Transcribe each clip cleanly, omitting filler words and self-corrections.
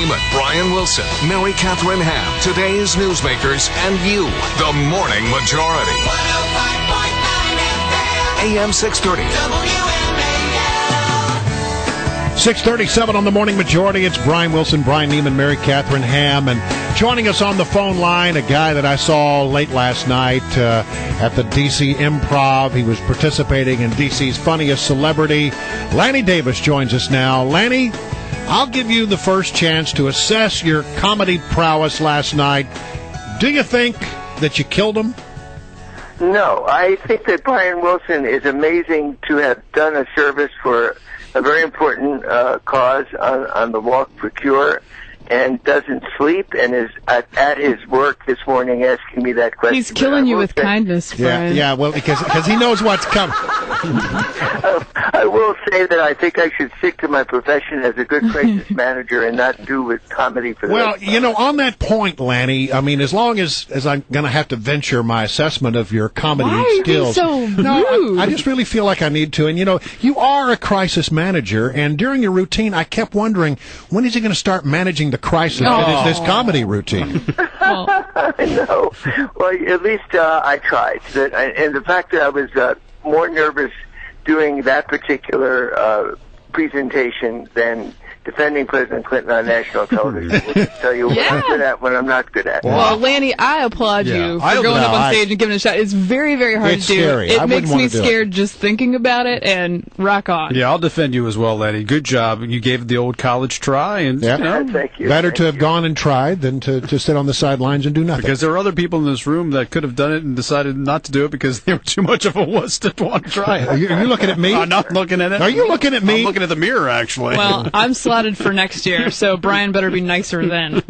Neiman, Brian Wilson, Mary Catherine Ham, today's newsmakers, and you, the Morning Majority. 105.9 FM. AM 630. WMAL. 6:37 on the Morning Majority. It's Brian Wilson, Brian Neiman, Mary Catherine Ham, and joining us on the phone line, a guy that I saw late last night at the D.C. Improv. He was participating in D.C.'s Funniest Celebrity. Lanny Davis joins us now. Lanny, I'll give you the first chance to assess your comedy prowess last night. Do you think that you killed him? No, I think that Brian Wilson is amazing to have done a service for a very important cause on the walk for cure, and doesn't sleep, and is at his work this morning asking me that question. He's killing you with kindness, Brian. Yeah, well, because he knows what's coming. I will say that I think I should stick to my profession as a good crisis manager and not do with comedy for the Well, you know, on that point, Lanny, I mean, as long as I'm going to have to venture my assessment of your comedy skills. Why are you so rude? I just really feel like I need to. And, you know, you are a crisis manager, and during your routine, I kept wondering, when is he going to start managing the crisis that is this comedy routine? I know. Well, at least I tried. And the fact that I was more nervous doing that particular presentation than defending President Clinton on national television will tell you what I'm good at, what I'm not good at. Well, Lanny, I applaud you for going up on stage and giving it a shot. It's very, very hard to do. Scary. It makes me scared just thinking about it, and rock on. Yeah, I'll defend you as well, Lanny. Good job. You gave it the old college try, and you know, thank you. Better to have gone and tried than to sit on the sidelines and do nothing. Because there are other people in this room that could have done it and decided not to do it because they were too much of a wuss to want to try it. Are you looking at me? I'm not looking at it. Are you looking at me? I'm looking at the mirror, actually. Well, I'm slotted for next year, so Brian better be nicer then.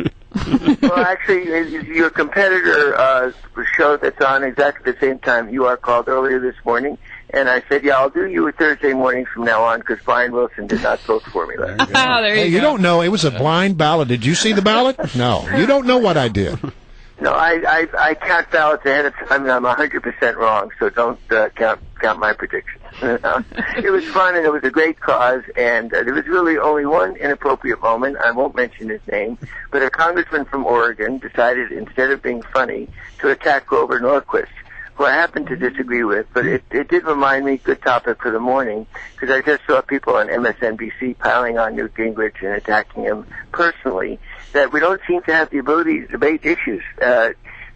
Well, actually, your competitor show that's on exactly the same time you are called earlier this morning, and I said, I'll do you a Thursday morning from now on because Brian Wilson did not vote for me. There you go. You don't know. It was a blind ballot. Did you see the ballot? No. You don't know what I did. No, I count ballots ahead of time, and I'm 100% wrong, so don't count my predictions. It was fun, and it was a great cause, and there was really only one inappropriate moment. I won't mention his name, but a congressman from Oregon decided, instead of being funny, to attack Grover Norquist, who I happen to disagree with, but it did remind me, good topic for the morning, because I just saw people on MSNBC piling on Newt Gingrich and attacking him personally, that we don't seem to have the ability to debate issues.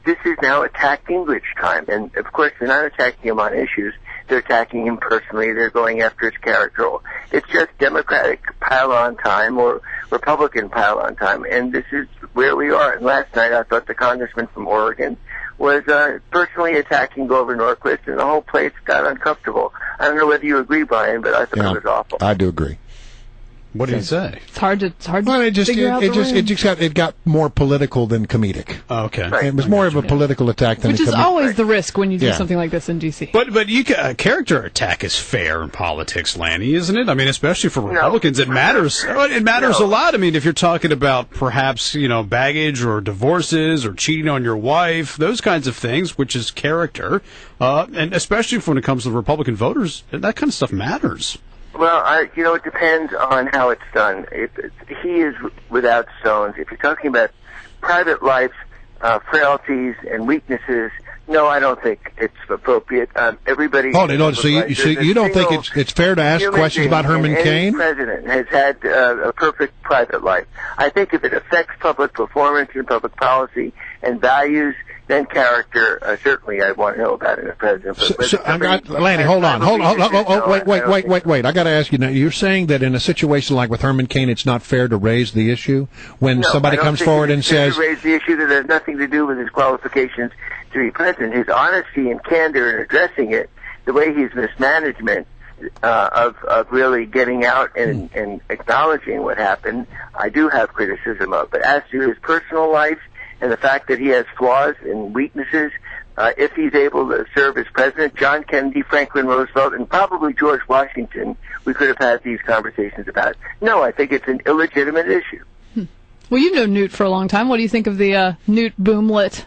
This is now attack Gingrich time, and of course they're not attacking him on issues, they're attacking him personally, they're going after his character. It's just Democratic pile-on time or Republican pile-on time, and this is where we are. And last night I thought the congressman from Oregon was personally attacking Grover Norquist, and the whole place got uncomfortable. I don't know whether you agree, Brian, but I thought it was awful. I do agree. What did he say? It's hard to well, it got more political than comedic. Oh, okay. Right. It was more of a political attack than Which is always the risk when you do something like this in D.C. But a character attack is fair in politics, Lanny, isn't it? I mean, especially for Republicans, it matters. It matters a lot. I mean, if you're talking about perhaps, baggage or divorces or cheating on your wife, those kinds of things, which is character, and especially when it comes to Republican voters, that kind of stuff matters. Well, it depends on how it's done. He is without stones. If you're talking about private life, frailties and weaknesses, no, I don't think it's appropriate. Everybody. Hold on. So you don't think it's fair to ask questions about Herman Cain? Any president has had a perfect private life. I think if it affects public performance and public policy and values, then character, certainly I'd want to know about it in a president. Lanny, hold on. Wait. I got to ask you now. You're saying that in a situation like with Herman Cain, it's not fair to raise the issue when somebody comes forward and says, to raise the issue that has nothing to do with his qualifications to be president. His honesty and candor in addressing it, the way he's mismanagement of really getting out and acknowledging what happened, I do have criticism of. But as to his personal life, and the fact that he has flaws and weaknesses, if he's able to serve as president, John Kennedy, Franklin Roosevelt, and probably George Washington, we could have had these conversations about. No, I think it's an illegitimate issue. Well, you've known Newt for a long time. What do you think of the Newt boomlet?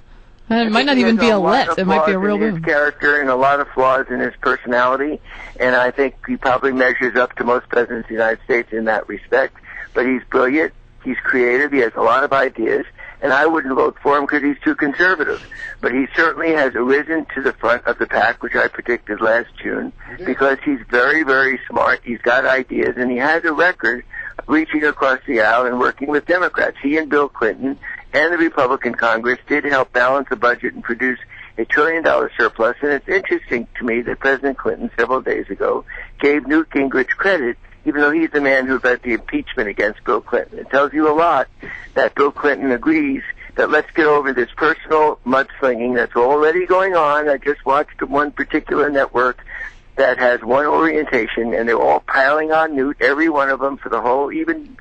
It might not even be a let. It might be a real boom. His character and a lot of flaws in his personality, and I think he probably measures up to most presidents of the United States in that respect. But he's brilliant, He's creative. He has a lot of ideas. And I wouldn't vote for him because he's too conservative. But he certainly has arisen to the front of the pack, which I predicted last June, because he's very, very smart. He's got ideas, and he has a record of reaching across the aisle and working with Democrats. He and Bill Clinton and the Republican Congress did help balance the budget and produce $1 trillion surplus. And it's interesting to me that President Clinton several days ago gave Newt Gingrich credit, even though he's the man who led the impeachment against Bill Clinton. It tells you a lot that Bill Clinton agrees that let's get over this personal mudslinging that's already going on. I just watched one particular network that has one orientation, and they're all piling on Newt, every one of them, for the whole, even,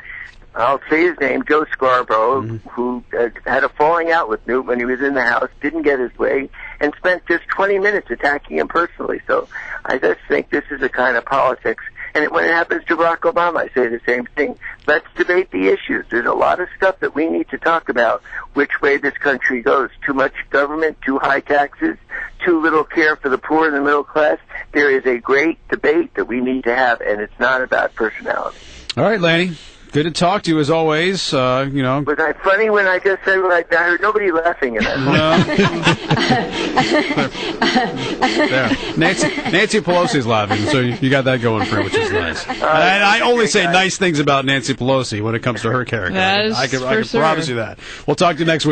I'll say his name, Joe Scarborough, who had a falling out with Newt when he was in the House, didn't get his way, and spent just 20 minutes attacking him personally. So I just think this is the kind of politics. And when it happens to Barack Obama, I say the same thing. Let's debate the issues. There's a lot of stuff that we need to talk about, which way this country goes. Too much government, too high taxes, too little care for the poor and the middle class. There is a great debate that we need to have, and it's not about personality. All right, Lanny. Good to talk to you as always. Was I funny when I just said what I heard? Nobody laughing at that. There. Nancy Pelosi's laughing, so you got that going for you, which is nice. And I only say nice things about Nancy Pelosi when it comes to her character. That is I can promise you that. We'll talk to you next week.